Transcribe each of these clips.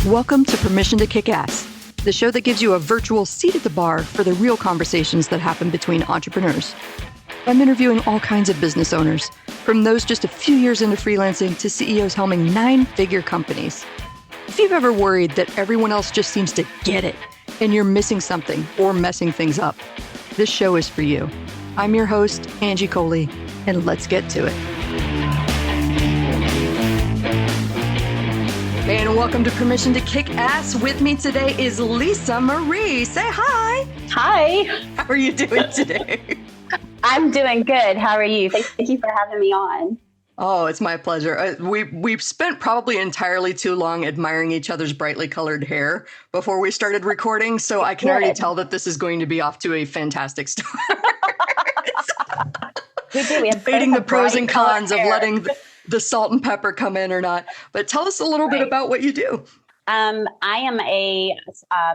Welcome to Permission to Kick Ass, the show that gives you a virtual seat at the bar for the real conversations that happen between entrepreneurs. I'm interviewing all kinds of business owners, from those just a few years into freelancing to CEOs helming 9-figure companies. If you've ever worried that everyone else just seems to get it and you're missing something or messing things up, this show is for you. I'm your host, Angie Coley, and let's get to it. And welcome to Permission to Kick Ass. With me today is Lisa Marie. Say hi. Hi. How are you doing today? I'm doing good. How are you? Thank you for having me on. Oh, it's my pleasure. We've spent probably entirely too long admiring each other's brightly colored hair before we started recording, so I can already tell that this is going to be off to a fantastic start. We do. We have debating the pros and cons of hair. letting the salt and pepper come in or not. But tell us a little bit about what you do. I am a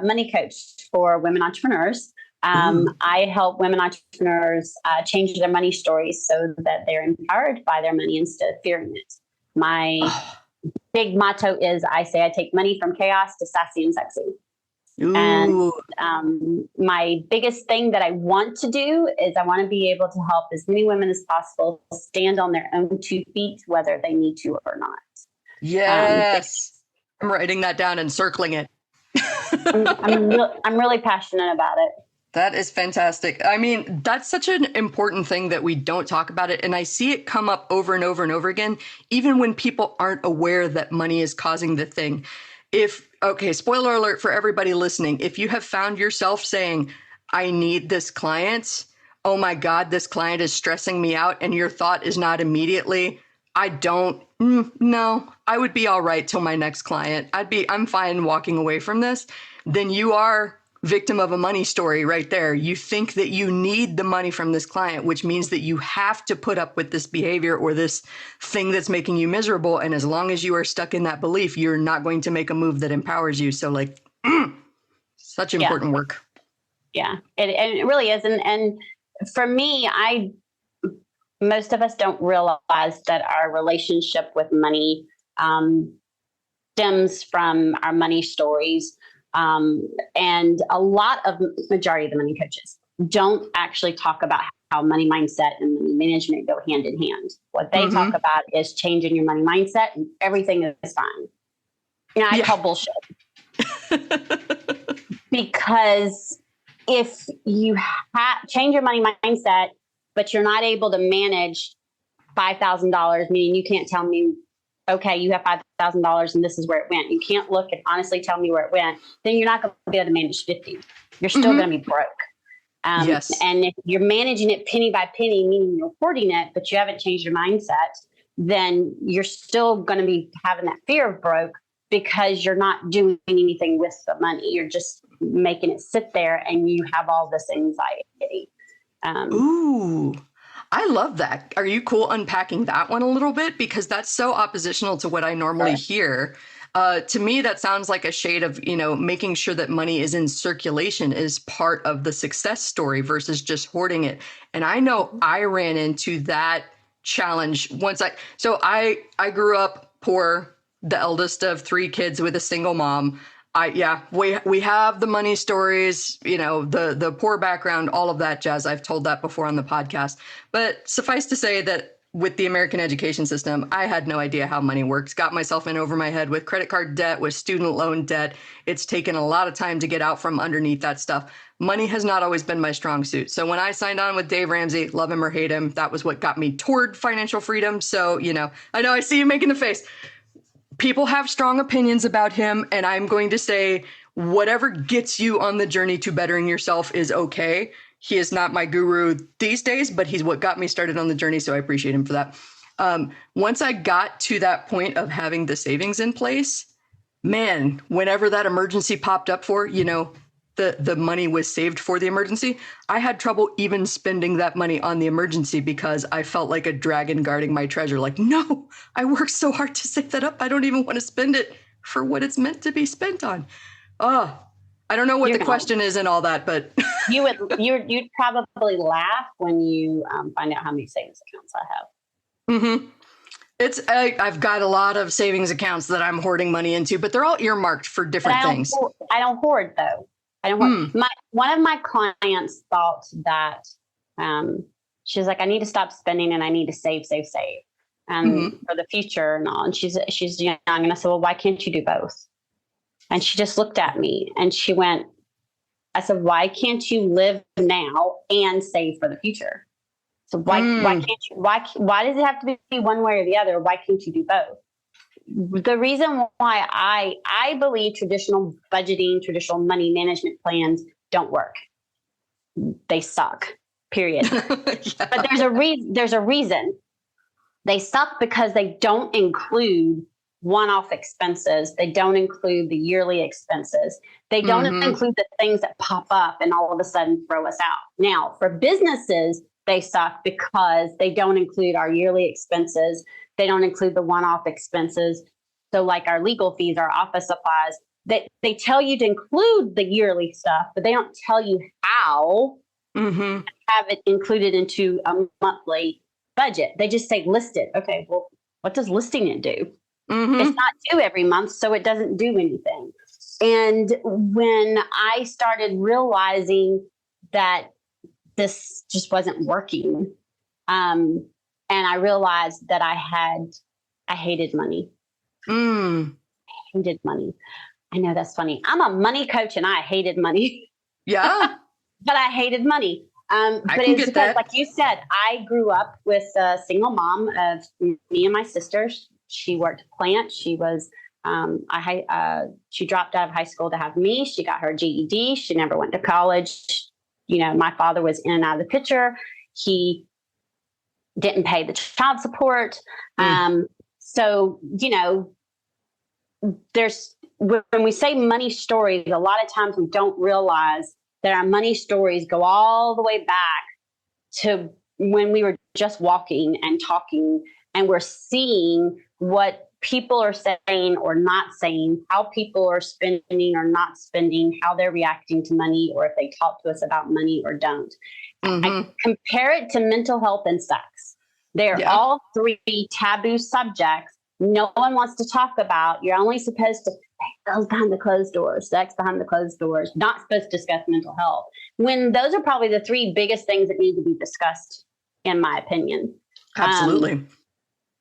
money coach for women entrepreneurs. I help women entrepreneurs change their money stories so that they're empowered by their money instead of fearing it. My big motto is I take money from chaos to sassy and sexy. Ooh. And my biggest thing that I want to do is I want to be able to help as many women as possible stand on their own 2 feet, whether they need to or not. Yes. I'm writing that down and circling it. I'm really passionate about it. That is fantastic. I mean, that's such an important thing that we don't talk about it. And I see it come up over and over and over again, even when people aren't aware that money is causing the thing. Spoiler alert for everybody listening. If you have found yourself saying, I need this client, oh my God, this client is stressing me out. And your thought is not immediately, I would be all right till my next client. I'm fine walking away from this. Then you are victim of a money story right there. You think that you need the money from this client, which means that you have to put up with this behavior or this thing that's making you miserable. And as long as you are stuck in that belief, you're not going to make a move that empowers you. So such important work. Yeah, it really is. And for me, most of us don't realize that our relationship with money stems from our money stories. And a lot of majority of the money coaches don't actually talk about how money mindset and money management go hand in hand. What they talk about is changing your money mindset and everything is fine. I call bullshit. Because if you change your money mindset, but you're not able to manage $5,000, meaning you can't tell me, okay, you have $5,000 and this is where it went. You can't look and honestly tell me where it went. Then you're not going to be able to manage 50. You're still going to be broke. Yes. And if you're managing it penny by penny, meaning you're hoarding it, but you haven't changed your mindset, then you're still going to be having that fear of broke because you're not doing anything with the money. You're just making it sit there and you have all this anxiety. Ooh. I love that. Are you cool unpacking that one a little bit? Because that's so oppositional to what I normally hear. To me, that sounds like a shade of, making sure that money is in circulation is part of the success story versus just hoarding it. And I know I ran into that challenge once I grew up poor, the eldest of 3 kids with a single mom. We have the money stories, the poor background, all of that jazz. I've told that before on the podcast. But suffice to say that with the American education system, I had no idea how money works. Got myself in over my head with credit card debt, with student loan debt. It's taken a lot of time to get out from underneath that stuff. Money has not always been my strong suit. So when I signed on with Dave Ramsey, love him or hate him, that was what got me toward financial freedom. So, I know I see you making the face. People have strong opinions about him, and I'm going to say whatever gets you on the journey to bettering yourself is okay. He is not my guru these days, but he's what got me started on the journey, so I appreciate him for that. Once I got to that point of having the savings in place, man, whenever that emergency popped up for, the money was saved for the emergency, I had trouble even spending that money on the emergency because I felt like a dragon guarding my treasure. Like, no, I worked so hard to save that up. I don't even want to spend it for what it's meant to be spent on. I don't know what the question is and all that, but you'd probably laugh when you find out how many savings accounts I have. Mm-hmm. I've got a lot of savings accounts that I'm hoarding money into, but they're all earmarked for But different things. I don't hoard though. I don't hoard. One of my clients thought that she's like, I need to stop spending and I need to save for the future and all. And she's young, and I said, well, why can't you do both? And she just looked at me and she went, I said, why can't you live now and save for the future? So why can't you? Why does it have to be one way or the other? Why can't you do both? The reason why I believe traditional budgeting, traditional money management plans don't work. They suck. Period. Yeah. But there's a reason. They suck because they don't include one-off expenses. They don't include the yearly expenses. They don't include the things that pop up and all of a sudden throw us out. Now, for businesses, they suck because they don't include our yearly expenses. They don't include the one-off expenses. So like our legal fees, our office supplies, they tell you to include the yearly stuff, but they don't tell you how to have it included into a monthly budget. They just say list it. Okay, well, what does listing it do? It's not due every month, so it doesn't do anything. And when I started realizing that this just wasn't working, and I realized that I hated money. I hated money. I know that's funny. I'm a money coach and I hated money. Yeah. But I hated money. But it's because, that. Like you said, I grew up with a single mom of me and my sisters. She worked plant. She was, she dropped out of high school to have me. She got her GED. She never went to college. You know, my father was in and out of the picture. He didn't pay the child support. So, you know, when we say money stories, a lot of times we don't realize that our money stories go all the way back to when we were just walking and talking, and we're seeing what people are saying or not saying, how people are spending or not spending, how they're reacting to money, or if they talk to us about money or don't. I compare it to mental health and sex. They're all three taboo subjects no one wants to talk about. You're only supposed to those behind the closed doors, sex behind the closed doors, not supposed to discuss mental health, when those are probably the three biggest things that need to be discussed, in my opinion. Absolutely.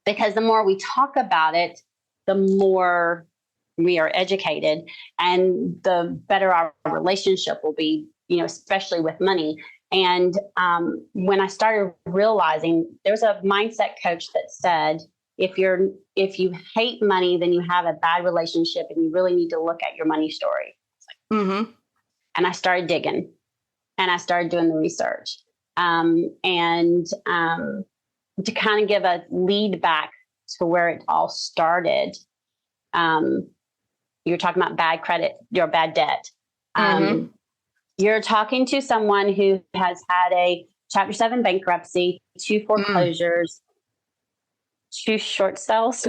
Because the more we talk about it, the more we are educated and the better our relationship will be, you know, especially with money. And when I started realizing, there's a mindset coach that said, if you hate money, then you have a bad relationship and you really need to look at your money story. And I started digging and I started doing the research. To kind of give a lead back to where it all started, you're talking about bad credit, your bad debt. You're talking to someone who has had a Chapter 7 bankruptcy, 2 foreclosures, 2 short sales,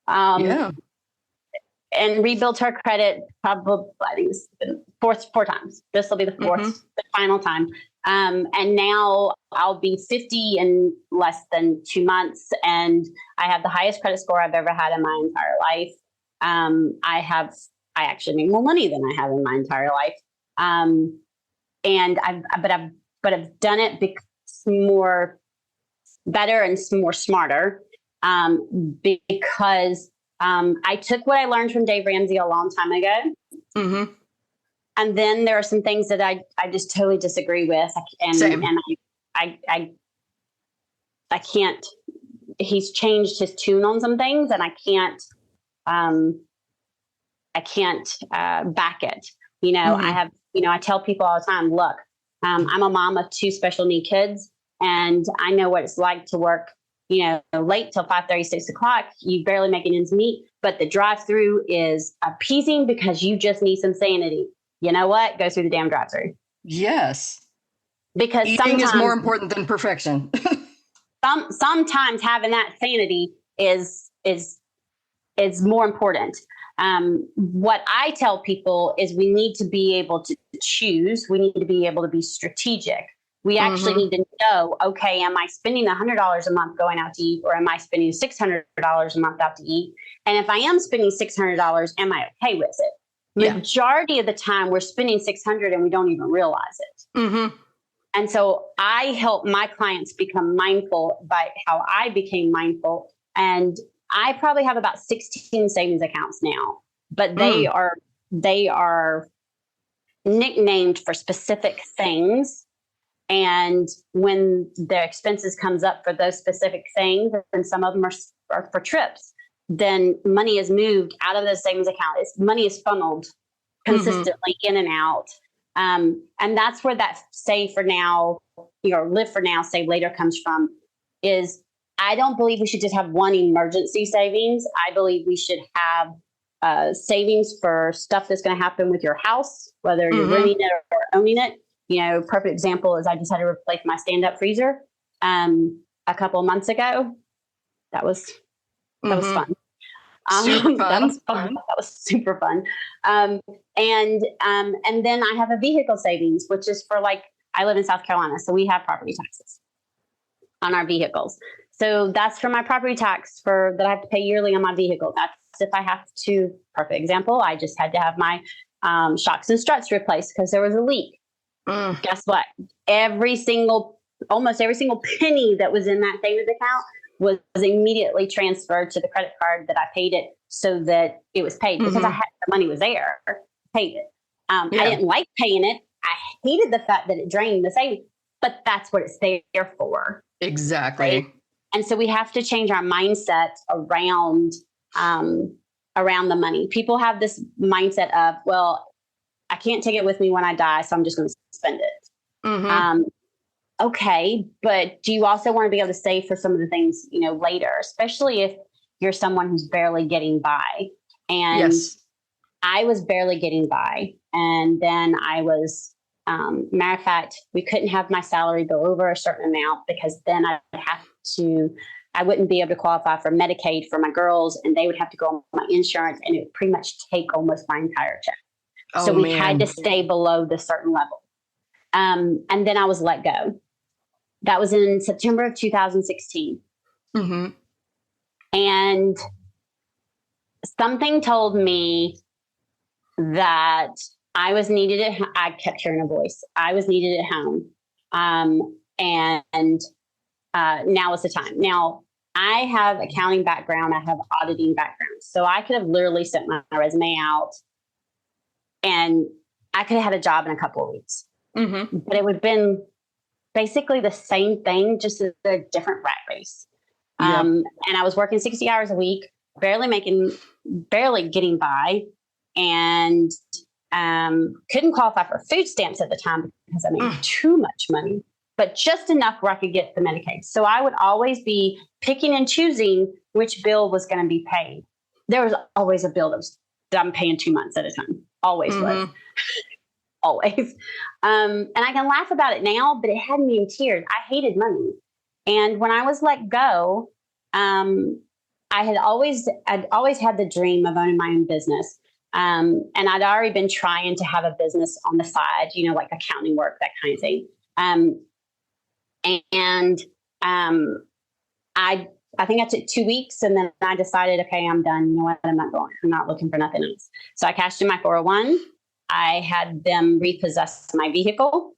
and rebuilt her credit probably, I think it's been four times. This will be the fourth, the final time. And now I'll be 50 in less than 2 months. And I have the highest credit score I've ever had in my entire life. I actually make more money than I have in my entire life. And I've done it because more better and more smarter, because I took what I learned from Dave Ramsey a long time ago. And then there are some things that I just totally disagree with. And I can't, he's changed his tune on some things and I can't back it. You know, I tell people all the time, look, I'm a mom of 2 special need kids, and I know what it's like to work, you know, late till 5:30, 6 o'clock. You barely making ends meet, but the drive-through is appeasing because you just need some sanity. You know what? Go through the damn drive-through. Yes. Because eating is more important than perfection. Sometimes having that sanity is more important. What I tell people is we need to be able to choose. We need to be able to be strategic. We actually need to know, okay, am I spending $100 a month going out to eat, or am I spending $600 a month out to eat? And if I am spending $600, am I okay with it? Yeah. Majority of the time we're spending $600 and we don't even realize it. And so I help my clients become mindful by how I became mindful. And I probably have about 16 savings accounts now, but they are nicknamed for specific things. And when the expenses comes up for those specific things, and some of them are for trips, then money is moved out of those savings accounts. Money is funneled consistently in and out. And that's where that save for now, live for now, save later comes from. Is I don't believe we should just have one emergency savings. I believe we should have savings for stuff that's going to happen with your house, whether you're renting it or owning it. Perfect example is I just had to replace my stand-up freezer a couple of months ago. That was fun. Super fun. That was fun. That was super fun. And then I have a vehicle savings, which is for I live in South Carolina, so we have property taxes on our vehicles. So that's for my property tax that I have to pay yearly on my vehicle. That's if I have to. Perfect example. I just had to have my shocks and struts replaced because there was a leak. Guess what? Almost every single penny that was in that savings account was immediately transferred to the credit card that I paid it so that it was paid because the money was there. Paid it. I didn't like paying it. I hated the fact that it drained the savings, but that's what it's there for. Exactly. Right? And so we have to change our mindset around the money. People have this mindset of, well, I can't take it with me when I die, so I'm just going to spend it. Okay, but do you also want to be able to save for some of the things, later, especially if you're someone who's barely getting by? And I was barely getting by. And then I was, matter of fact, we couldn't have my salary go over a certain amount because then I wouldn't be able to qualify for Medicaid for my girls, and they would have to go on my insurance, and it would pretty much take almost my entire check. So we had to stay below the certain level. And then I was let go. That was in September of 2016. And something told me that I was needed I kept hearing a voice. I was needed at home. And now is the time. Now, I have accounting background. I have auditing background. So I could have literally sent my resume out and I could have had a job in a couple of weeks. But it would have been basically the same thing, just a different rat race. And I was working 60 hours a week, barely getting by, and couldn't qualify for food stamps at the time because I made too much money, but just enough where I could get the Medicaid. So I would always be picking and choosing which bill was going to be paid. There was always a bill that I'm paying 2 months at a time. Always was. Always. And I can laugh about it now, but it had me in tears. I hated money. And when I was let go, I'd always had the dream of owning my own business. And I'd already been trying to have a business on the side, like accounting work, that kind of thing. I think I took 2 weeks, and then I decided, okay, I'm done. You know what? I'm not going. I'm not looking for nothing else. So I cashed in my 401. I had them repossess my vehicle.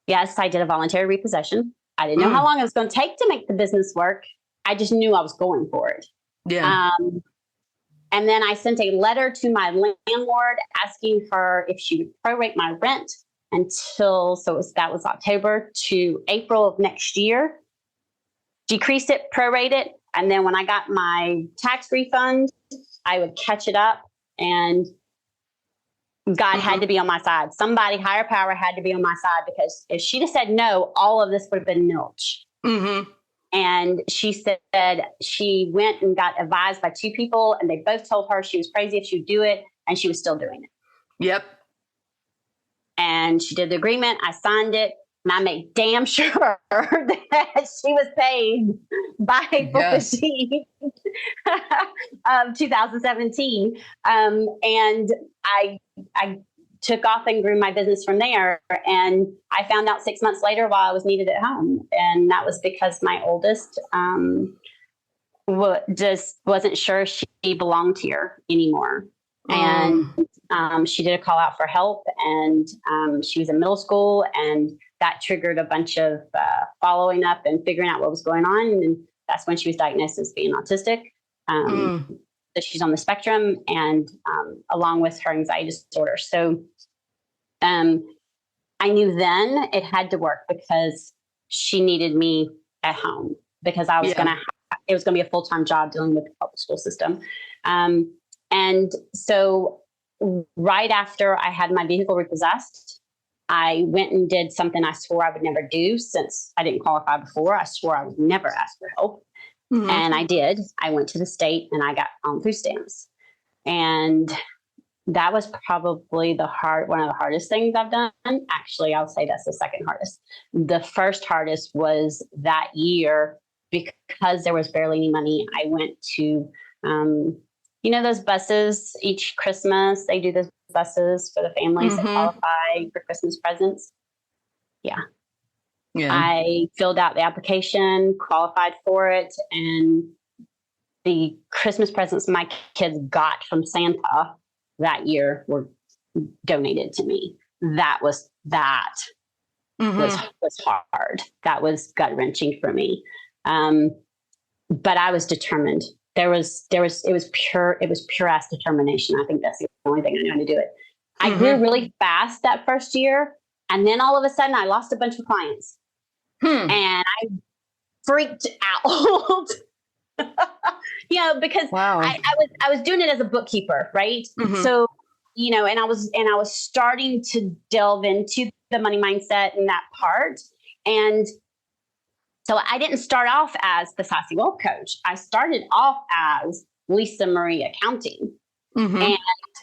Yes, I did a voluntary repossession. I didn't know how long it was going to take to make the business work. I just knew I was going for it. And then I sent a letter to my landlord asking her if she would prorate my rent that was October to April of next year. Decrease it, prorate it, and then when I got my tax refund, I would catch it up. And God had to be on my side. Somebody, higher power, had to be on my side, because if she'd have said no, all of this would have been nilch. And she said she went and got advised by 2 people, and they both told her she was crazy if she would do it, and she was still doing it. And she did the agreement. I signed it. And I made damn sure that she was paid by April 15th of 2017. And I took off and grew my business from there. And I found out 6 months later while I was needed at home. And that was because my oldest just wasn't sure she belonged here anymore. And she did a call out for help, and she was in middle school, and that triggered a bunch of following up and figuring out what was going on. And that's when she was diagnosed as being autistic. So she's on the spectrum, and along with her anxiety disorder. So I knew then it had to work because she needed me at home, because I was it was going to be a full-time job dealing with the public school system. And so right after I had my vehicle repossessed, I went and did something I swore I would never do, since I didn't qualify before. I swore I would never ask for help. And I did. I went to the state and I got on food stamps. And that was probably one of the hardest things I've done. Actually, I'll say that's the second hardest. The first hardest was that year, because there was barely any money. I went to, those buses each Christmas, they do those buses for the families that qualify for Christmas presents. Yeah. I filled out the application, qualified for it, and the Christmas presents my kids got from Santa that year were donated to me. That was hard. That was gut wrenching for me. But I was determined. It was pure ass determination. I think that's the only thing I knew how to do it. I grew really fast that first year. And then all of a sudden I lost a bunch of clients. And I freaked out. Because I was doing it as a bookkeeper, right? So, and I was starting to delve into the money mindset and that part. And so I didn't start off as the Sassy Wealth Coach. I started off as Lisa Marie Accounting. And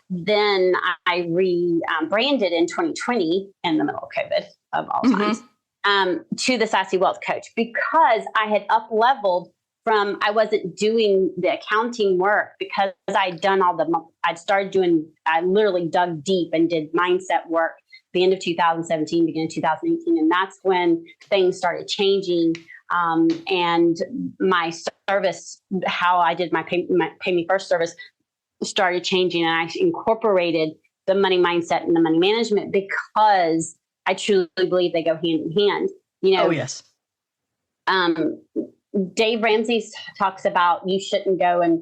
then I rebranded in 2020 in the middle of COVID of all times to the Sassy Wealth Coach, because I had up leveled from, I wasn't doing the accounting work because I'd done I literally dug deep and did mindset work the end of 2017, beginning of 2018. And that's when things started changing. And my service, how I did my pay me first service, started changing, and I incorporated the money mindset and the money management because I truly believe they go hand in hand. Oh, yes. Dave Ramsey talks about you shouldn't go and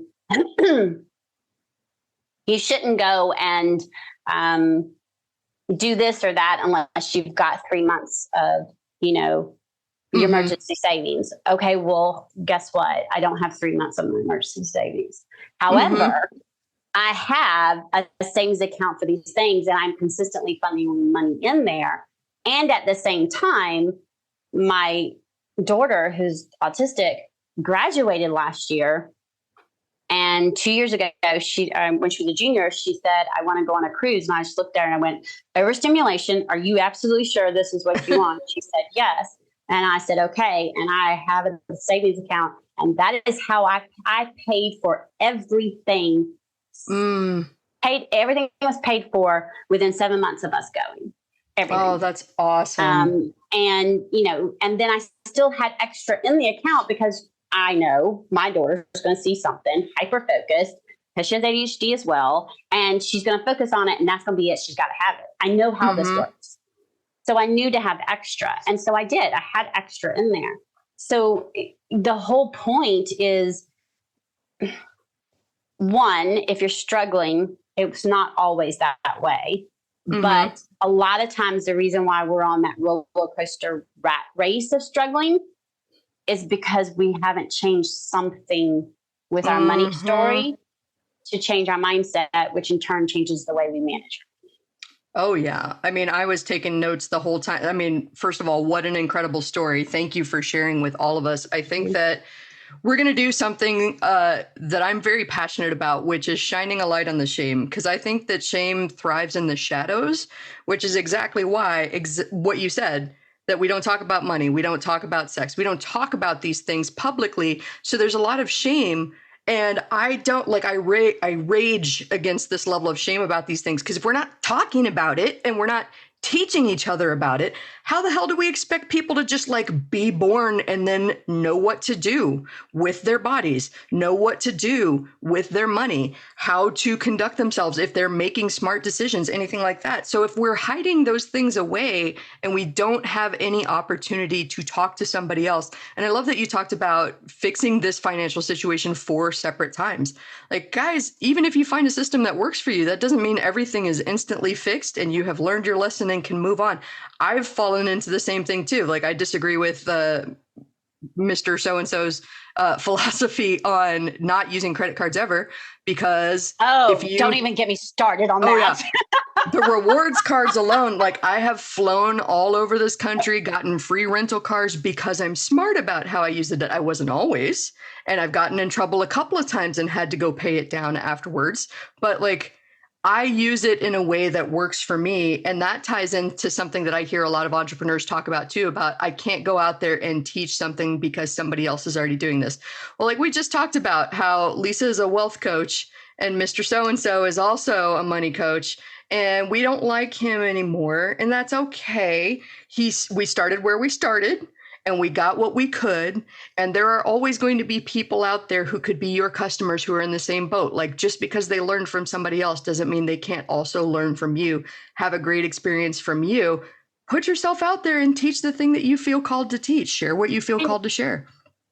do this or that unless you've got 3 months of, your emergency savings. Okay, well, guess what? I don't have 3 months of my emergency savings. However, I have a savings account for these things, and I'm consistently funding money in there. And at the same time, my daughter, who's autistic, graduated last year. And 2 years ago, she when she was a junior, she said, I want to go on a cruise. And I just looked at her and I went, overstimulation, are you absolutely sure this is what you want? She said, yes. And I said, okay. And I have a savings account. And that is how I paid for everything. Everything was paid for within 7 months of us going. Everything. Oh, that's awesome. And then I still had extra in the account because I know my daughter's going to see something hyper-focused, because she has ADHD as well, and she's going to focus on it, and that's going to be it. She's got to have it. I know how this works. So I knew to have extra. And so I did. I had extra in there. So the whole point is, one, if you're struggling, it's not always that way. But a lot of times the reason why we're on that roller coaster rat race of struggling is because we haven't changed something with our money story to change our mindset, which in turn changes the way we manage. Oh, yeah. I mean, I was taking notes the whole time. I mean, first of all, what an incredible story. Thank you for sharing with all of us. I think that we're going to do something that I'm very passionate about, which is shining a light on the shame, because I think that shame thrives in the shadows, which is exactly why what you said, that we don't talk about money. We don't talk about sex. We don't talk about these things publicly. So there's a lot of shame. And I don't like, I rage against this level of shame about these things, because if we're not talking about it and we're not teaching each other about it, how the hell do we expect people to just like be born and then know what to do with their bodies, know what to do with their money, how to conduct themselves if they're making smart decisions, anything like that? So if we're hiding those things away and we don't have any opportunity to talk to somebody else, and I love that you talked about fixing this financial situation 4 separate times. Like, guys, even if you find a system that works for you, that doesn't mean everything is instantly fixed and you have learned your lesson and can move on. I've fallen into the same thing too. Like, I disagree with Mr. So-and-so's philosophy on not using credit cards ever, because don't even get me started on oh, that. Yeah. The rewards cards alone, like, I have flown all over this country, gotten free rental cars because I'm smart about how I use it. I wasn't always, and I've gotten in trouble a couple of times and had to go pay it down afterwards. But like, I use it in a way that works for me. And that ties into something that I hear a lot of entrepreneurs talk about too, about I can't go out there and teach something because somebody else is already doing this. Well, like we just talked about how Lisa is a wealth coach and Mr. So-and-so is also a money coach, and we don't like him anymore. And that's okay. We started where we started, and we got what we could. And there are always going to be people out there who could be your customers who are in the same boat. Like, just because they learned from somebody else doesn't mean they can't also learn from you, have a great experience from you. Put yourself out there and teach the thing that you feel called to teach. Share what you feel called to share.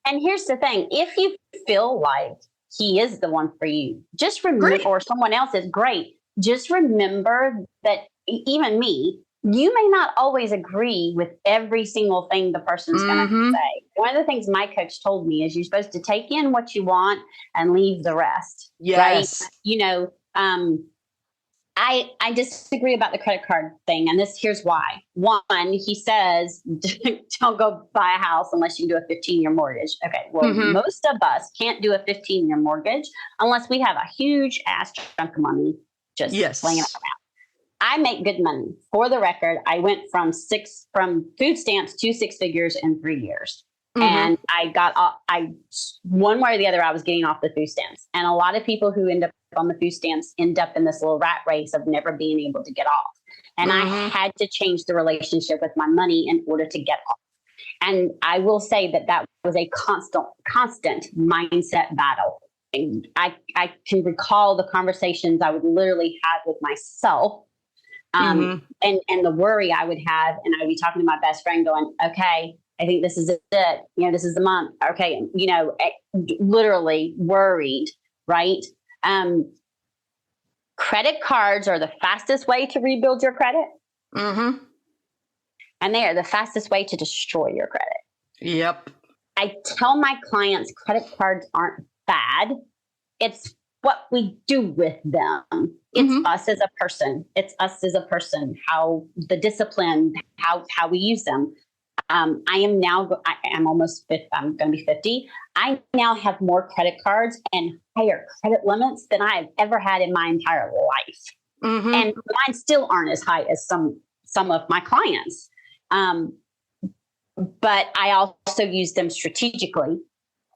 And here's the thing. If you feel like he is the one for you, just remember, or someone else is great, just remember that even me, you may not always agree with every single thing the person's going to say. One of the things my coach told me is you're supposed to take in what you want and leave the rest. Yes. Right? You know, I disagree about the credit card thing. And here's why. One, he says, don't go buy a house unless you can do a 15-year mortgage. Okay. Well, most of us can't do a 15-year mortgage unless we have a huge ass chunk of money just laying around. I make good money. For the record, I went from food stamps to 6 figures in 3 years. And one way or the other, I was getting off the food stamps. And a lot of people who end up on the food stamps end up in this little rat race of never being able to get off. And I had to change the relationship with my money in order to get off. And I will say that was a constant mindset battle. And I can recall the conversations I would literally have with myself. And the worry I would have, and I would be talking to my best friend going, okay, I think this is it. You know, this is the month. Okay. You know, literally worried, right? Credit cards are the fastest way to rebuild your credit. And they are the fastest way to destroy your credit. Yep. I tell my clients credit cards aren't bad. It's what we do with them. It's us as a person. It's us as a person, how the discipline, how we use them. I'm almost 50. I'm going to be 50. I now have more credit cards and higher credit limits than I've ever had in my entire life. And mine still aren't as high as some of my clients. But I also use them strategically.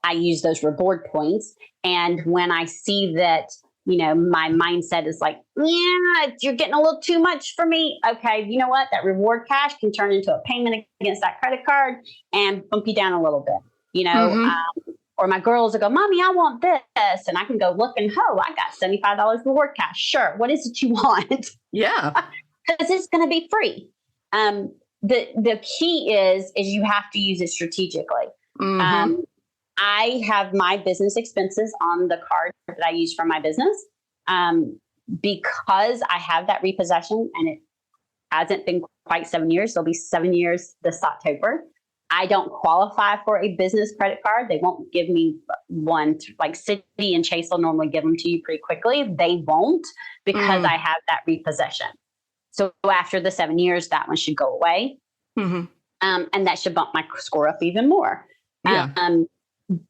I use those reward points. And when I see that, you know, my mindset is like, yeah, you're getting a little too much for me. Okay, you know what? That reward cash can turn into a payment against that credit card and bump you down a little bit, you know. Or my girls will go, Mommy, I want this. And I can go look and, I got $75 reward cash. Sure. What is it you want? Yeah. Because it's going to be free. The key is you have to use it strategically. I have my business expenses on the card that I use for my business because I have that repossession, and it hasn't been quite 7 years. It'll be 7 years this October. I don't qualify for a business credit card. They won't give me one. Like Citi and Chase will normally give them to you pretty quickly. They won't because I have that repossession. So after the 7 years, that one should go away. And that should bump my score up even more. Yeah.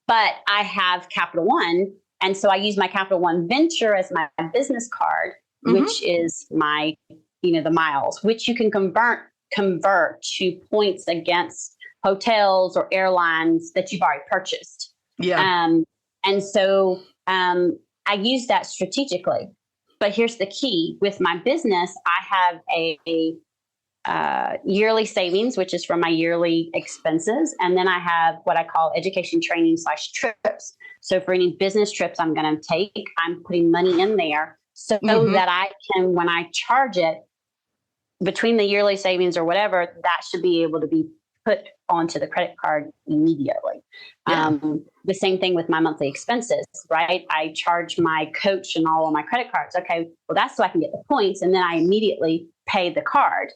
But I have Capital One. And so I use my Capital One Venture as my business card, which is my, the miles, which you can convert to points against hotels or airlines that you've already purchased. Yeah. And so I use that strategically. But here's the key with my business, I have a yearly savings, which is from my yearly expenses. And then I have what I call education training / trips. So for any business trips I'm going to take, I'm putting money in there so that I can, when I charge it between the yearly savings or whatever, that should be able to be put onto the credit card immediately. Yeah. The same thing with my monthly expenses, right? I charge my coach and all of my credit cards. Okay, well, that's so I can get the points, and then I immediately pay the card.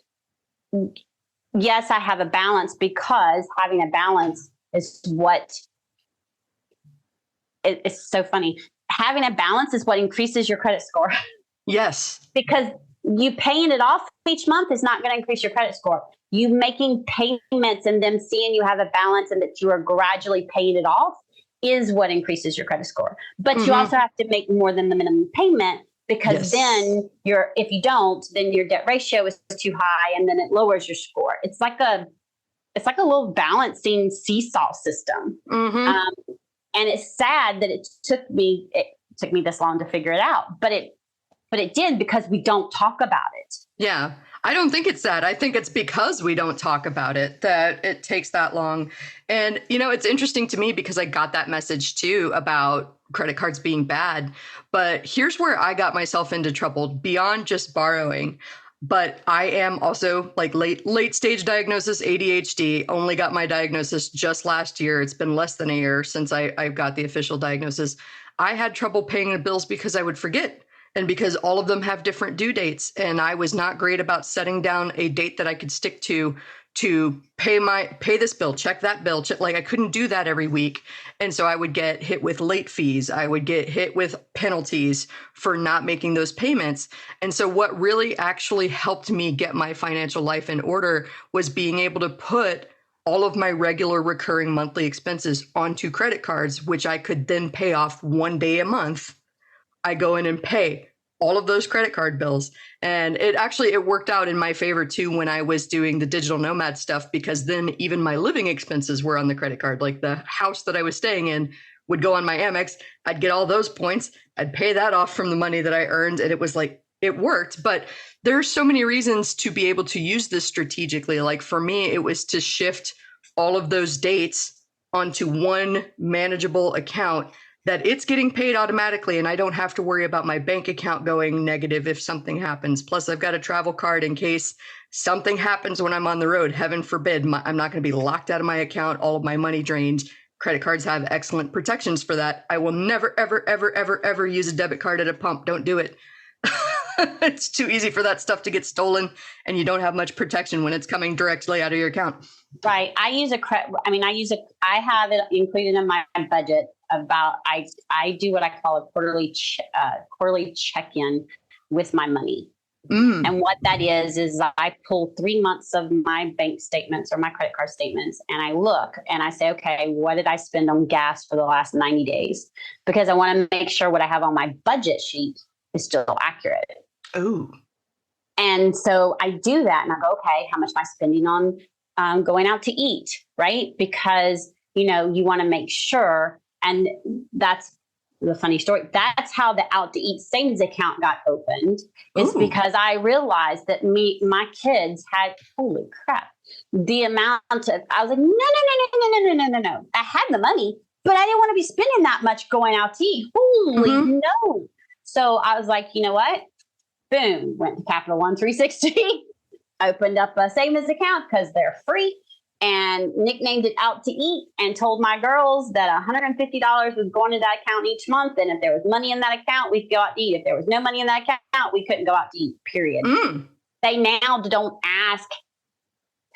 Yes, I have a balance because having a balance is what it's so funny. Having a balance is what increases your credit score. Yes. Because you paying it off each month is not going to increase your credit score. You making payments and them seeing you have a balance and that you are gradually paying it off is what increases your credit score. But you also have to make more than the minimum payment, because then if you don't, then your debt ratio is too high and then it lowers your score. It's like a little balancing seesaw system. And it's sad that it took me this long to figure it out, but it did, because we don't talk about it. Yeah. I don't think it's that. I think it's because we don't talk about it that it takes that long. And, it's interesting to me because I got that message too about credit cards being bad. But here's where I got myself into trouble beyond just borrowing. But I am also like late stage diagnosis, ADHD. Only got my diagnosis just last year. It's been less than a year since I got the official diagnosis. I had trouble paying the bills because I would forget. And because all of them have different due dates, and I was not great about setting down a date that I could stick to pay this bill, check that bill, like I couldn't do that every week. And so I would get hit with late fees. I would get hit with penalties for not making those payments. And so what really actually helped me get my financial life in order was being able to put all of my regular recurring monthly expenses onto credit cards, which I could then pay off one day a month. I go in and pay all of those credit card bills. And it worked out in my favor too when I was doing the digital nomad stuff, because then even my living expenses were on the credit card. Like the house that I was staying in would go on my Amex. I'd get all those points. I'd pay that off from the money that I earned. And it was like, it worked. But there's so many reasons to be able to use this strategically. Like for me, it was to shift all of those dates onto one manageable account that it's getting paid automatically, and I don't have to worry about my bank account going negative if something happens. Plus, I've got a travel card in case something happens when I'm on the road. Heaven forbid, I'm not going to be locked out of my account, all of my money drained. Credit cards have excellent protections for that. I will never, ever, ever, ever, ever use a debit card at a pump. Don't do it. It's too easy for that stuff to get stolen, and you don't have much protection when it's coming directly out of your account. Right. I have it included in my budget. I do what I call a quarterly check-in with my money. And what that is I pull 3 months of my bank statements or my credit card statements, and I look and I say, okay, what did I spend on gas for the last 90 days? Because I want to make sure what I have on my budget sheet is still accurate. Oh. And so I do that, and I go, okay, how much am I spending on going out to eat, right? Because, you want to make sure. And that's the funny story. That's how the out to eat savings account got opened, is because I realized that my kids had, holy crap, the amount of, I was like, no. I had the money, but I didn't want to be spending that much going out to eat. Holy no. So I was like, you know what? Boom, went to Capital One 360, opened up a savings account because they're free, and nicknamed it Out to Eat, and told my girls that $150 was going to that account each month. And if there was money in that account, we'd go out to eat. If there was no money in that account, we couldn't go out to eat, period. They now don't ask,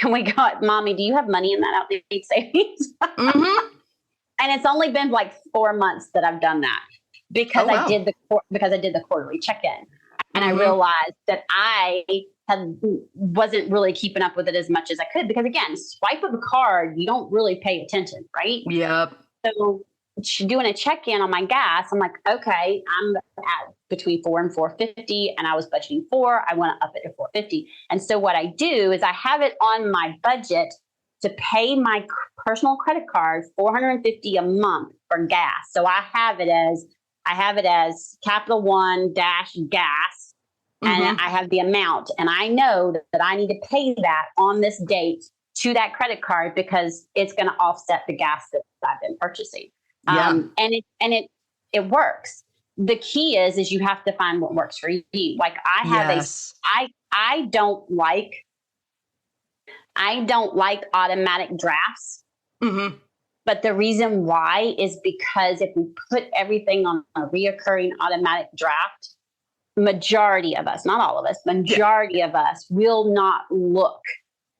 can we go, Mommy, do you have money in that Out to Eat savings? And it's only been like 4 months that I've done that, because I did the quarterly check-in. And I realized that I wasn't really keeping up with it as much as I could, because again, swipe of a card, you don't really pay attention, right? Yep. So doing a check-in on my gas, I'm like, okay, I'm at between $4 and $4.50, and I was budgeting $4. I want to up it to $4.50. And so what I do is I have it on my budget to pay my personal credit card $450 a month for gas. So I have it as I have it as Capital One dash gas, and I have the amount, and I know that I need to pay that on this date to that credit card because it's going to offset the gas that I've been purchasing. And it works. The key is you have to find what works for you. Like I have I don't like automatic drafts. But the reason why is because if we put everything on a reoccurring automatic draft, majority of us, not all of us, majority of us will not look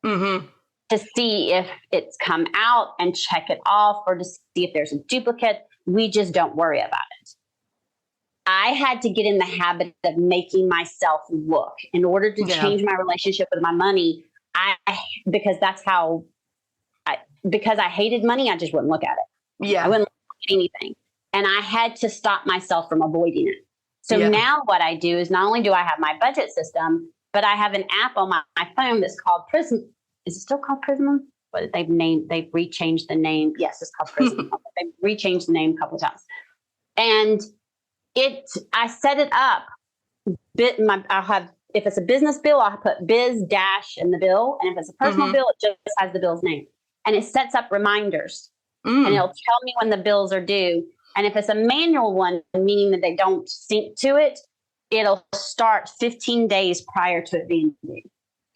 to see if it's come out and check it off or to see if there's a duplicate. We just don't worry about it. I had to get in the habit of making myself look in order to change my relationship with my money. Because I hated money, I just wouldn't look at it. I wouldn't look at anything. And I had to stop myself from avoiding it. So now what I do is not only do I have my budget system, but I have an app on my phone that's called Prism. Is it still called Prism? What they've rechanged the name. Yes, it's called Prism. They've rechanged the name a couple of times. And I set it up. I'll have, if it's a business bill, I'll put biz dash in the bill. And if it's a personal bill, it just has the bill's name. And it sets up reminders. And it'll tell me when the bills are due. And if it's a manual one, meaning that they don't sync to it, it'll start 15 days prior to it being due.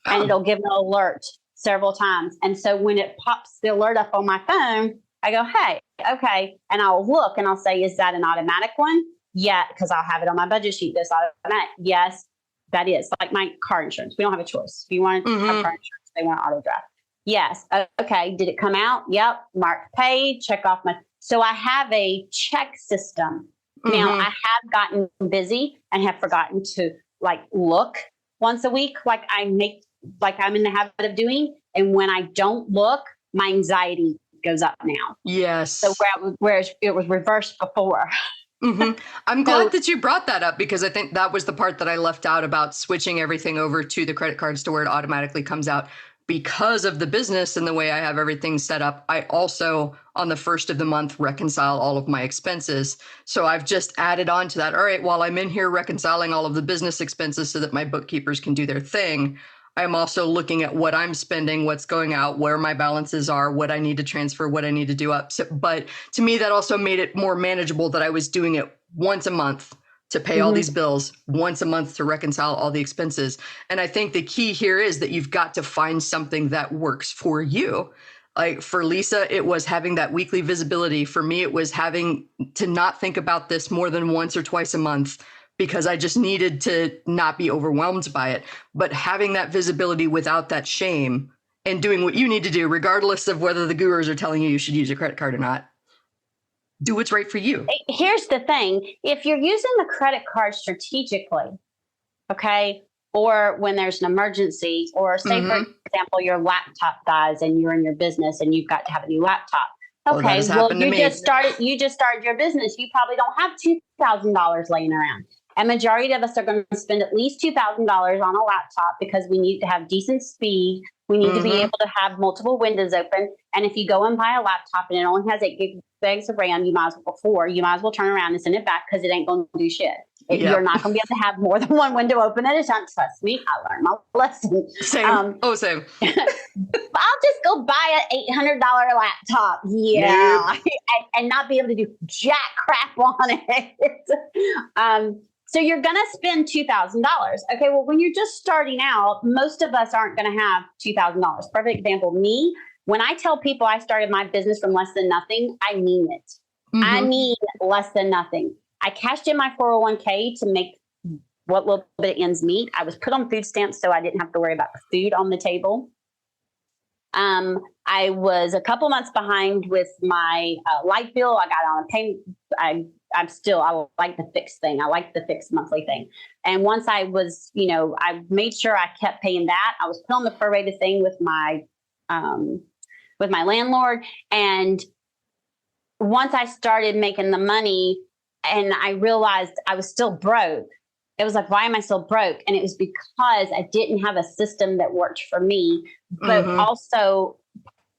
And it'll give an alert several times. And so when it pops the alert up on my phone, I go, hey, okay. And I'll look and I'll say, is that an automatic one? Yeah, because I'll have it on my budget sheet. This automatic. Yes, that is. Like my car insurance. We don't have a choice. If you want to have car insurance, they want to auto draft. Yes. Okay. Did it come out? Yep. Mark paid. Check off my. So I have a check system. Now I have gotten busy and have forgotten to look once a week, like I'm in the habit of doing. And when I don't look, my anxiety goes up now. Yes. So whereas it was reversed before. I'm glad that you brought that up because I think that was the part that I left out about switching everything over to the credit cards to where it automatically comes out. Because of the business and the way I have everything set up, I also, on the first of the month, reconcile all of my expenses. So I've just added on to that. All right, while I'm in here reconciling all of the business expenses so that my bookkeepers can do their thing, I'm also looking at what I'm spending, what's going out, where my balances are, what I need to transfer, what I need to do up. So, but to me, that also made it more manageable that I was doing it once a month to pay all these bills, once a month to reconcile all the expenses. And I think the key here is that you've got to find something that works for you. Like for Lisa, it was having that weekly visibility. For me, it was having to not think about this more than once or twice a month because I just needed to not be overwhelmed by it. But having that visibility without that shame and doing what you need to do, regardless of whether the gurus are telling you should use a credit card or not. Do what's right for you. Here's the thing. If you're using the credit card strategically, okay, or when there's an emergency, or say, for example, your laptop dies and you're in your business and you've got to have a new laptop. Okay, well, you just started your business. You probably don't have $2,000 laying around. And majority of us are going to spend at least $2,000 on a laptop because we need to have decent speed. We need to be able to have multiple windows open. And if you go and buy a laptop and it only has 8 gigs of RAM, you might as well turn around and send it back because it ain't going to do shit. You're not going to be able to have more than one window open at a time. Trust me, I learned my lesson. Same. Same. I'll just go buy an $800 laptop. Yeah. And not be able to do jack crap on it. So you're going to spend $2,000. Okay, well, when you're just starting out, most of us aren't going to have $2,000. Perfect example, me, when I tell people I started my business from less than nothing, I mean it. I mean less than nothing. I cashed in my 401k to make what little bit of ends meet. I was put on food stamps, so I didn't have to worry about the food on the table. I was a couple months behind with my light bill. I got on a payment. I like the fixed thing. I like the fixed monthly thing. And once I was, I made sure I kept paying that. I was put on the prorated thing with my landlord. And once I started making the money and I realized I was still broke, it was like, why am I still broke? And it was because I didn't have a system that worked for me, but also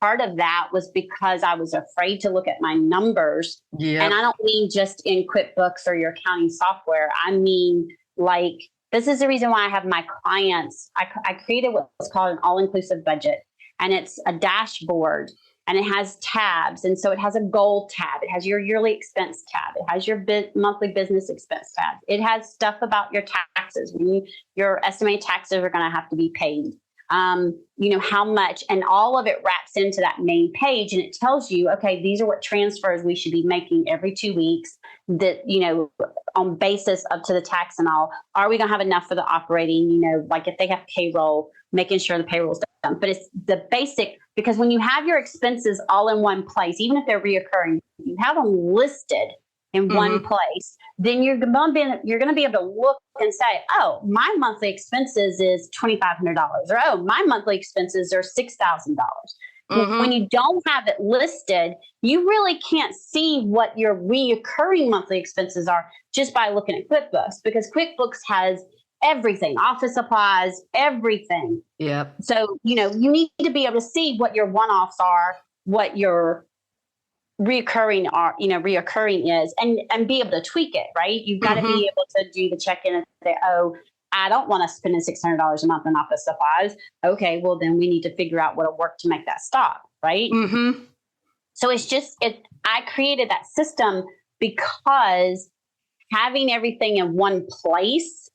part of that was because I was afraid to look at my numbers. Yeah. And I don't mean just in QuickBooks or your accounting software. I mean, like, this is the reason why I have my clients. I created what's called an all-inclusive budget, and it's a dashboard, and it has tabs. And so it has a goal tab. It has your yearly expense tab. It has your monthly business expense tab. It has stuff about your taxes. Your estimated taxes are going to have to be paid. How much, and all of it wraps into that main page, and it tells you, okay, these are what transfers we should be making every 2 weeks that, on basis up to the tax and all. Are we going to have enough for the operating, like if they have payroll, making sure the payroll is done. But it's the basic, because when you have your expenses all in one place, even if they're reoccurring, you have them listed in one place, then you're going to be able to look and say, oh, my monthly expenses is $2,500, or oh, my monthly expenses are $6,000. When you don't have it listed, you really can't see what your reoccurring monthly expenses are just by looking at QuickBooks, because QuickBooks has everything, office supplies, everything. Yep. So, you need to be able to see what your one-offs are, what your reoccurring is, and be able to tweak it, right? You've got to be able to do the check-in and say, oh, I don't want to spend $600 a month on office supplies. Okay, well, then we need to figure out what'll work to make that stop, right? So I created that system because having everything in one place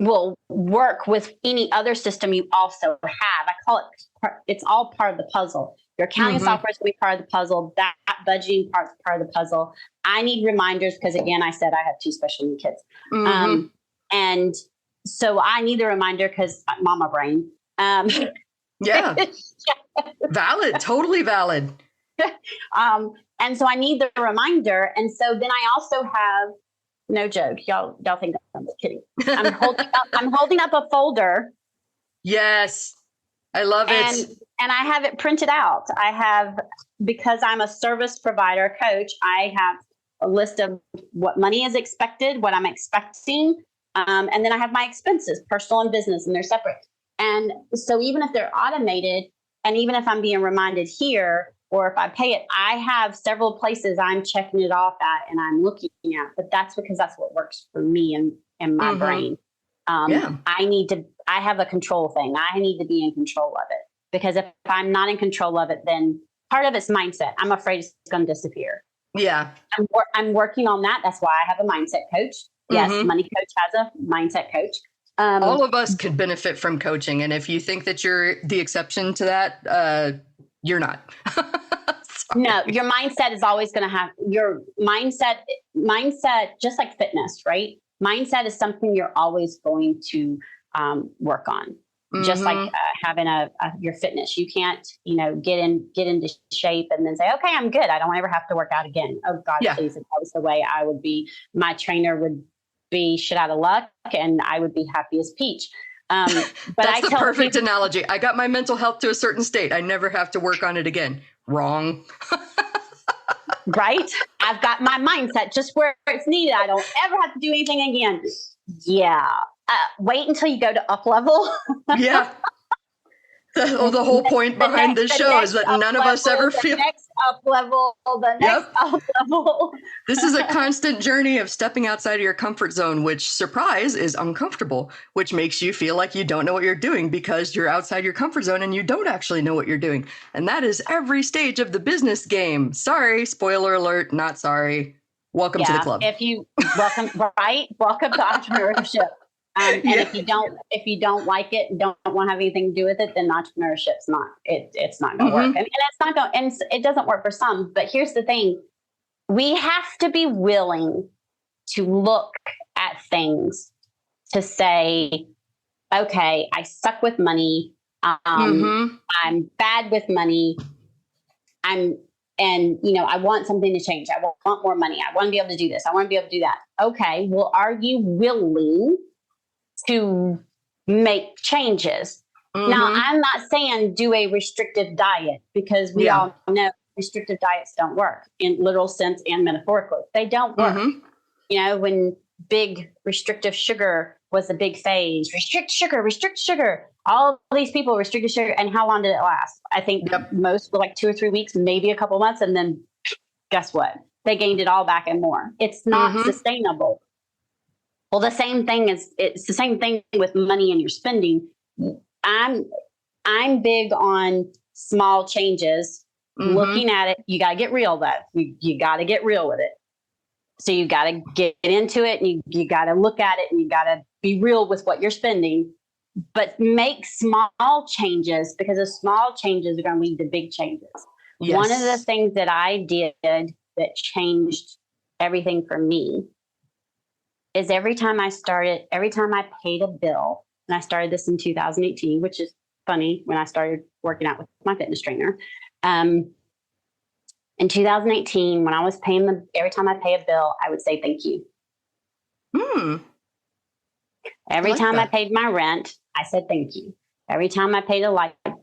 will work with any other system you also have. I call it, it's all part of the puzzle. Your accounting software is going to be part of the puzzle. That budgeting part is part of the puzzle. I need reminders because, again, I said I have 2 special need kids. And so I need the reminder because mama brain. Yeah. Valid. Totally valid. And so I need the reminder. And so then I also have, no joke, y'all think I'm kidding. I'm holding up a folder. Yes. I love it. And I have it printed out. I have, because I'm a service provider coach, I have a list of what money is expected, what I'm expecting. And then I have my expenses, personal and business, and they're separate. And so even if they're automated, and even if I'm being reminded here, or if I pay it, I have several places I'm checking it off at and I'm looking at, but that's because that's what works for me and my brain. I have a control thing. I need to be in control of it, because if I'm not in control of it, then part of it's mindset. I'm afraid it's going to disappear. Yeah. I'm working on that. That's why I have a mindset coach. Yes. Money Coach has a mindset coach. All of us could benefit from coaching. And if you think that you're the exception to that, you're not. No, your mindset is always going to have your mindset, just like fitness, right? Mindset is something you're always going to work on. Just like having your fitness. You can't, get into shape and then say, okay, I'm good. I don't ever have to work out again. Oh God, please. If that was the way I would be, my trainer would be shit out of luck and I would be happy as Peach. But that's the perfect analogy. I got my mental health to a certain state. I never have to work on it again. Wrong. Right? I've got my mindset just where it's needed. I don't ever have to do anything again. Yeah. Wait until you go to up level. Yeah. The whole point behind this show is that none of us ever feel. The next up level. This is a constant journey of stepping outside of your comfort zone, which, surprise, is uncomfortable, which makes you feel like you don't know what you're doing because you're outside your comfort zone and you don't actually know what you're doing. And that is every stage of the business game. Sorry, spoiler alert, not sorry. Welcome to the club. Welcome to entrepreneurship. And if you don't like it and don't want to have anything to do with it, then entrepreneurship's not, it's not going to work. And it's not going, and it doesn't work for some, but here's the thing. We have to be willing to look at things to say, okay, I suck with money. I'm bad with money. I want something to change. I want more money. I want to be able to do this. I want to be able to do that. Okay. Well, are you willing to make changes? Now, I'm not saying do a restrictive diet, because we all know restrictive diets don't work in literal sense and metaphorically. They don't work. When big restrictive sugar was a big phase, restrict sugar. all these people restricted sugar. And how long did it last? I think most were like 2 or 3 weeks, maybe a couple months. And then guess what? They gained it all back and more. It's not sustainable. Well, it's the same thing with money and your spending. I'm big on small changes. Looking at it, you got to get real though. You got to get real with it. So you got to get into it, and you got to look at it, and you got to be real with what you're spending. But make small changes, because the small changes are going to lead to big changes. Yes. One of the things that I did that changed everything for me is every time I paid a bill, and I started this in 2018, which is funny when I started working out with my fitness trainer. In 2018, when I was every time I pay a bill, I would say thank you. Every time I paid my rent, I said thank you. Every time I paid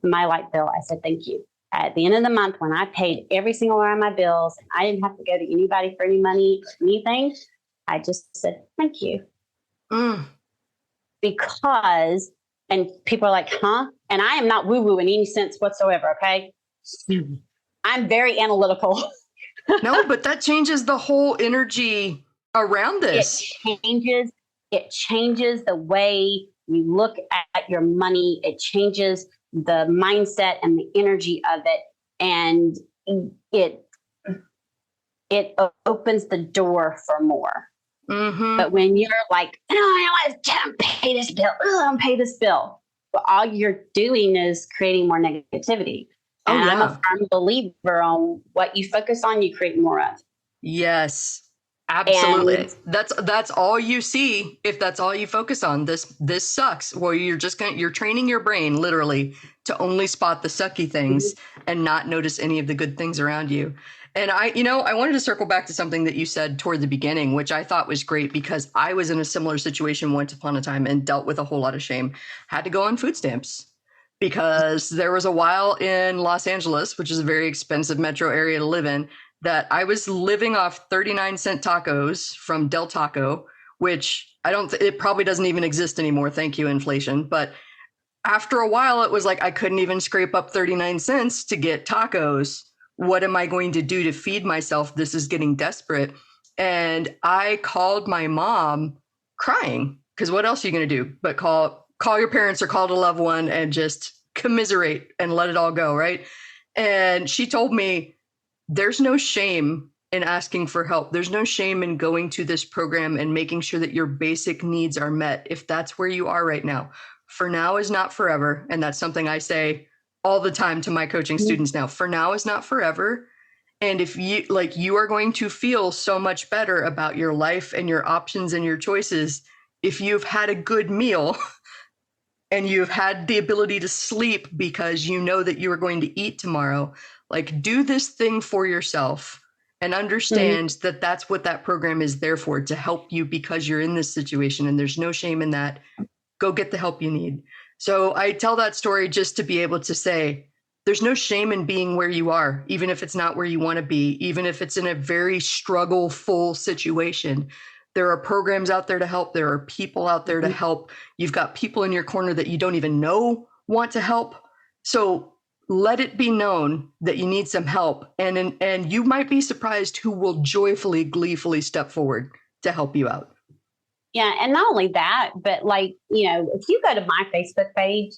my light bill, I said thank you. At the end of the month, when I paid every single one of my bills, and I didn't have to go to anybody for any money or anything, I just said thank you. Because, and people are like, huh? And I am not woo-woo in any sense whatsoever, okay? I'm very analytical. No, but that changes the whole energy around this. It changes the way you look at your money. It changes the mindset and the energy of it. And it opens the door for more. But when you're like, no, I want to pay this bill. I don't pay this bill. But all you're doing is creating more negativity. And I'm a firm believer on what you focus on, you create more of. Yes, absolutely. And that's all you see. If that's all you focus on, this sucks. Well, you're training your brain literally to only spot the sucky things and not notice any of the good things around you. And I wanted to circle back to something that you said toward the beginning, which I thought was great, because I was in a similar situation once upon a time and dealt with a whole lot of shame. Had to go on food stamps. Because there was a while in Los Angeles, which is a very expensive metro area to live in, that I was living off 39-cent tacos from Del Taco, which it probably doesn't even exist anymore. Thank you, inflation. But after a while, it was like I couldn't even scrape up 39 cents to get tacos. What am I going to do to feed myself? This is getting desperate. And I called my mom crying, because what else are you going to do but call your parents or call a loved one and just commiserate and let it all go, right? And she told me, there's no shame in asking for help. There's no shame in going to this program and making sure that your basic needs are met, if that's where you are right now. For now is not forever. And that's something I say all the time to my coaching students now. For now is not forever. And if you are going to feel so much better about your life and your options and your choices if you've had a good meal and you've had the ability to sleep because you know that you are going to eat tomorrow. Like, do this thing for yourself and understand that that's what that program is there for, to help you because you're in this situation, and there's no shame in that. Go get the help you need. So I tell that story just to be able to say, there's no shame in being where you are, even if it's not where you want to be, even if it's in a very struggle-full situation. There are programs out there to help. There are people out there to help. You've got people in your corner that you don't even know want to help. So let it be known that you need some help. And you might be surprised who will joyfully, gleefully step forward to help you out. Yeah. And not only that, but if you go to my Facebook page,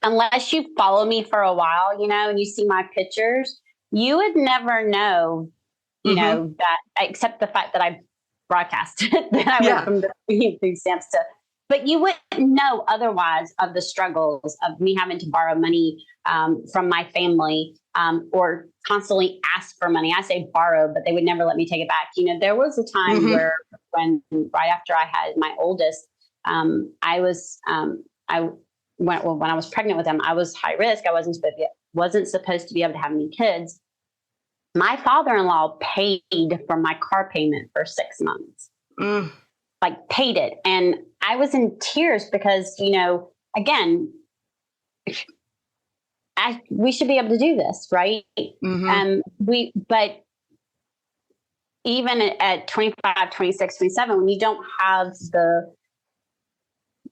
unless you follow me for a while, and you see my pictures, you would never know, that, except the fact that I broadcasted that I went from the food stamps to, but you wouldn't know otherwise of the struggles of me having to borrow money from my family or constantly ask for money. I say borrow, but they would never let me take it back. There was a time where right after I had my oldest, when I was pregnant with him, I was high risk. I wasn't supposed to be able to have any kids. My father-in-law paid for my car payment for 6 months, paid it. And I was in tears because, again, we should be able to do this, right? But even at 25, 26, 27, when you don't have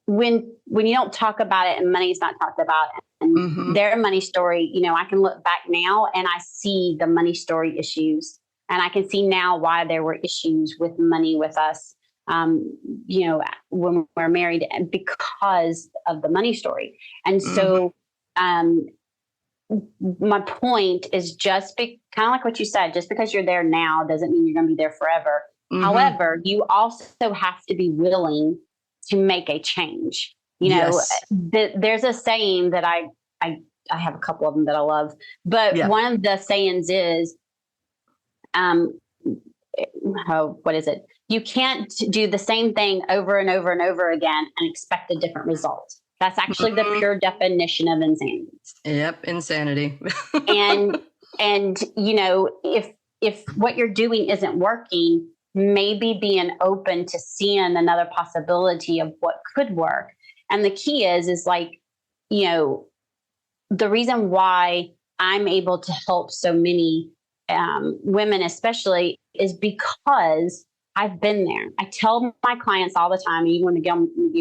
when you don't talk about it and money's not talked about and Mm-hmm. their money story, I can look back now and I see the money story issues, and I can see now why there were issues with money with us, when we're married, and because of the money story. And so, my point is just kind of like what you said, just because you're there now doesn't mean you're going to be there forever. Mm-hmm. However, you also have to be willing to make a change. Yes. There's a saying that I have a couple of them that I love, but one of the sayings is, what is it? You can't do the same thing over and over and over again and expect a different result. That's actually the pure definition of insanity. Yep, insanity. and if what you're doing isn't working, maybe being open to seeing another possibility of what could work. And the key is like, the reason why I'm able to help so many women, especially, is because I've been there. I tell my clients all the time, even when you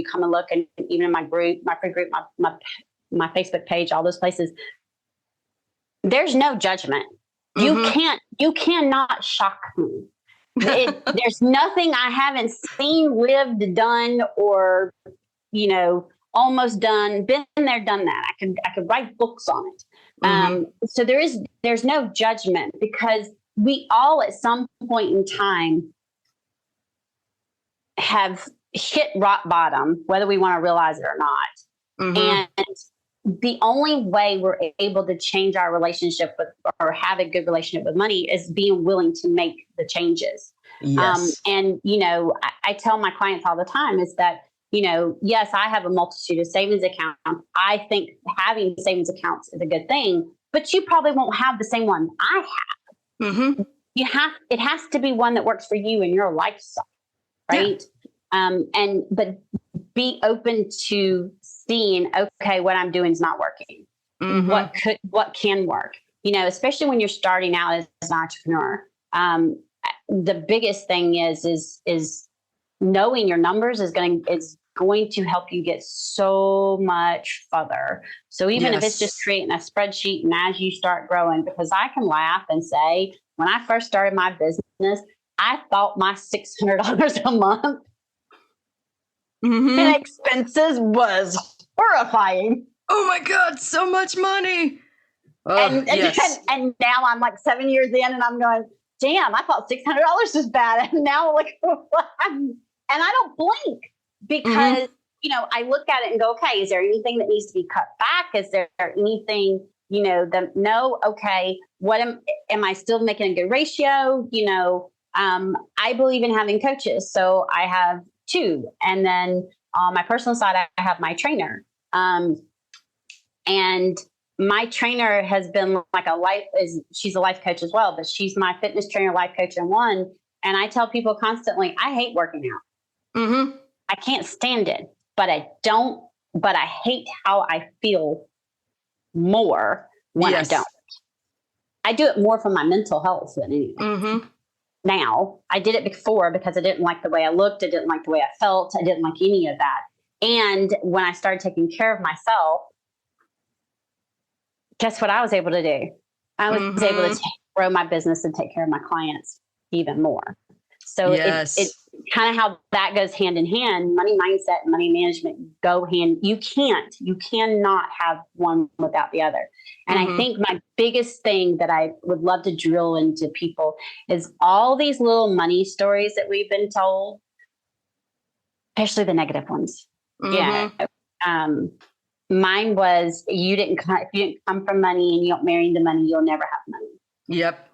come and look, and even in my group, my free group, my Facebook page, all those places, there's no judgment. You cannot shock me. There's nothing I haven't seen, lived, done, or, almost done, been there, done that. I could write books on it. So there's no judgment, because we all at some point in time have hit rock bottom, whether we want to realize it or not. And the only way we're able to change our relationship with, or have a good relationship with money, is being willing to make the changes. Yes. I tell my clients all the time is that, yes, I have a multitude of savings accounts. I think having savings accounts is a good thing, but you probably won't have the same one I have. It has to be one that works for you and your lifestyle. Right. Yeah. But be open to seeing, okay, what I'm doing is not working. What can work, especially when you're starting out as an entrepreneur. The biggest thing is knowing your numbers is going to help you get so much further. So even if it's just creating a spreadsheet, and as you start growing, because I can laugh and say, when I first started my business, I thought my $600 a month in expenses was horrifying. Oh my God, so much money. And now I'm like 7 years in, and I'm going, damn, I thought $600 was bad. And now and I don't blink, because, I look at it and go, okay, is there anything that needs to be cut back? Is there anything, okay, am I still making a good ratio? I believe in having coaches. So I have two. And then on my personal side, I have my trainer. And my trainer has been like she's a life coach as well, but she's my fitness trainer, life coach in one. And I tell people constantly, I hate working out. I can't stand it, but I hate how I feel more when I don't. I do it more for my mental health than anything. Now, I did it before because I didn't like the way I looked. I didn't like the way I felt. I didn't like any of that. And when I started taking care of myself, guess what I was able to do? I was able to grow my business and take care of my clients even more. So it's kind of how that goes hand in hand. Money mindset and money management go hand. You cannot have one without the other. And I think my biggest thing that I would love to drill into people is all these little money stories that we've been told, especially the negative ones. Mine was, if you didn't come from money and you don't marry into money, you'll never have money. Yep.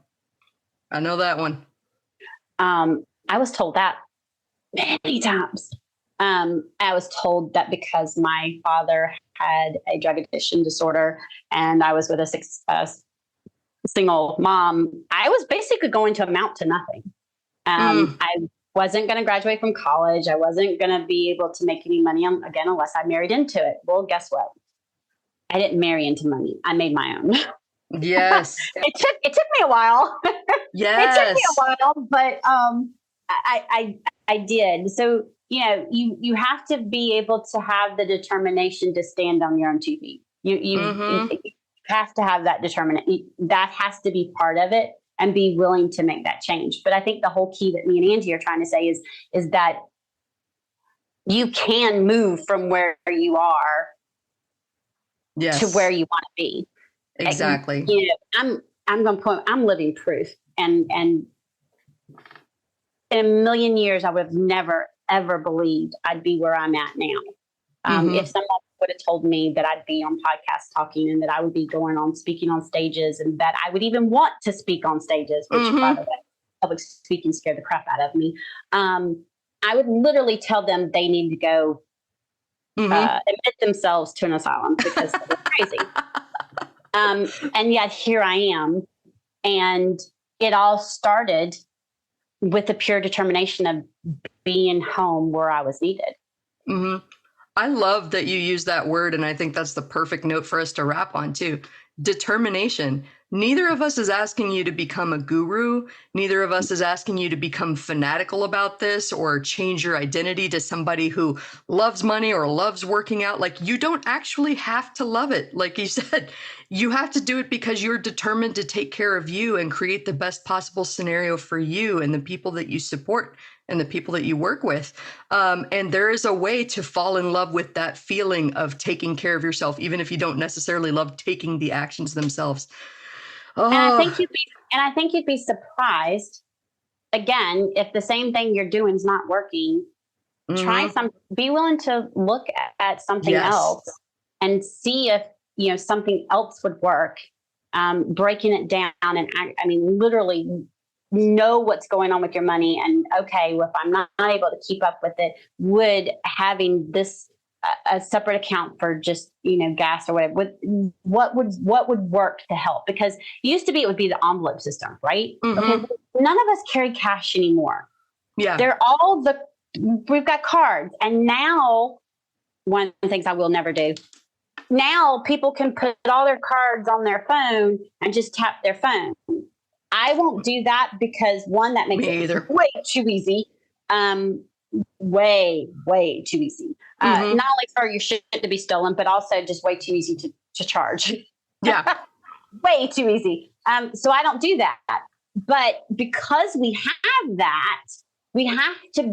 I know that one. I was told that many times. I was told that because my father had a drug addiction disorder and I was with a single mom, I was basically going to amount to nothing. I wasn't going to graduate from college. I wasn't going to be able to make any money again unless I married into it. Well, guess what? I didn't marry into money. I made my own. Yes. It took me a while. Yes. It took me a while, but I did. So, you have to be able to have the determination to stand on your own 2 feet. You have to have that determination. That has to be part of it, and be willing to make that change. But I think the whole key that me and Angie are trying to say is that you can move from where you are to where you want to be. Exactly. And, I'm going to point, I'm living proof. And in a million years, I would have never, ever believed I'd be where I'm at now. If someone would have told me that I'd be on podcasts talking, and that I would be going on speaking on stages, and that I would even want to speak on stages, which by the way, public speaking scared the crap out of me. I would literally tell them they need to go admit themselves to an asylum because they're crazy. And yet here I am. And it all started with the pure determination of being home where I was needed. I love that you use that word. And I think that's the perfect note for us to wrap on too. Determination. Neither of us is asking you to become a guru. Neither of us is asking you to become fanatical about this or change your identity to somebody who loves money or loves working out. Like, you don't actually have to love it. Like you said, you have to do it because you're determined to take care of you and create the best possible scenario for you and the people that you support and the people that you work with. And there is a way to fall in love with that feeling of taking care of yourself, even if you don't necessarily love taking the actions themselves. Oh. And I think you'd be surprised, again, if the same thing you're doing is not working. Try something. Be willing to look at something else and see if something else would work. Breaking it down, and I mean, literally know what's going on with your money. And okay, well, if I'm not able to keep up with it, would having this a separate account for just gas or whatever, what would work to help? Because used to be it would be the envelope system, right? Okay, none of us carry cash anymore. They're all we've got cards. And now, one of the things I will never do, now people can put all their cards on their phone and just tap their phone. I won't do that because one, that makes it way too easy. Way too easy. Not only for your shit to be stolen, but also just way too easy to charge. Yeah. Way too easy. So I don't do that. But because we have that, we have to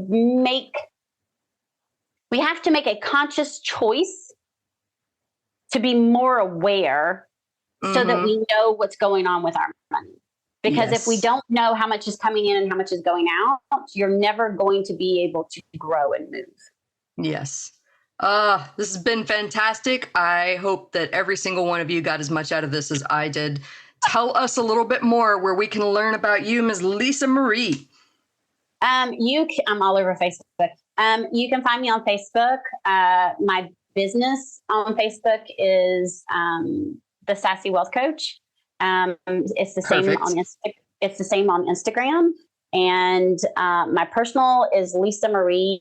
make a conscious choice to be more aware so that we know what's going on with our money. Because if we don't know how much is coming in and how much is going out, you're never going to be able to grow and move. Yes. This has been fantastic. I hope that every single one of you got as much out of this as I did. Tell us a little bit more where we can learn about you, Ms. Lisa Marie. I'm all over Facebook. You can find me on Facebook. My business on Facebook is the Sassy Wealth Coach. It's the same it's the same on Instagram, and my personal is Lisa Marie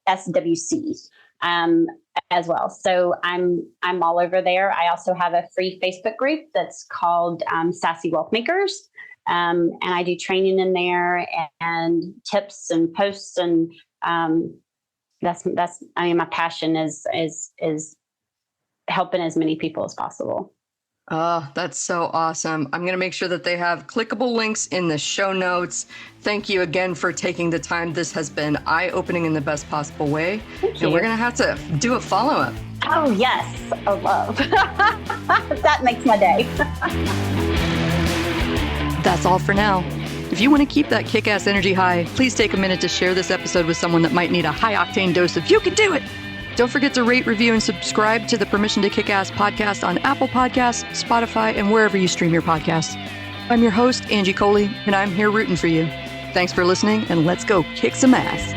SWC as well. So I'm all over there. I also have a free Facebook group that's called Sassy Wealth Makers, and I do training in there and tips and posts, and that's my passion is helping as many people as possible. Oh, that's so awesome. I'm going to make sure that they have clickable links in the show notes. Thank you again for taking the time. This has been eye-opening in the best possible way. Thank you. And we're going to have to do a follow-up. Oh, yes. I love. That makes my day. That's all for now. If you want to keep that kick-ass energy high, please take a minute to share this episode with someone that might need a high-octane dose of "you can do it." Don't forget to rate, review, and subscribe to the Permission to Kick-Ass podcast on Apple Podcasts, Spotify, and wherever you stream your podcasts. I'm your host, Angie Coley, and I'm here rooting for you. Thanks for listening, and let's go kick some ass.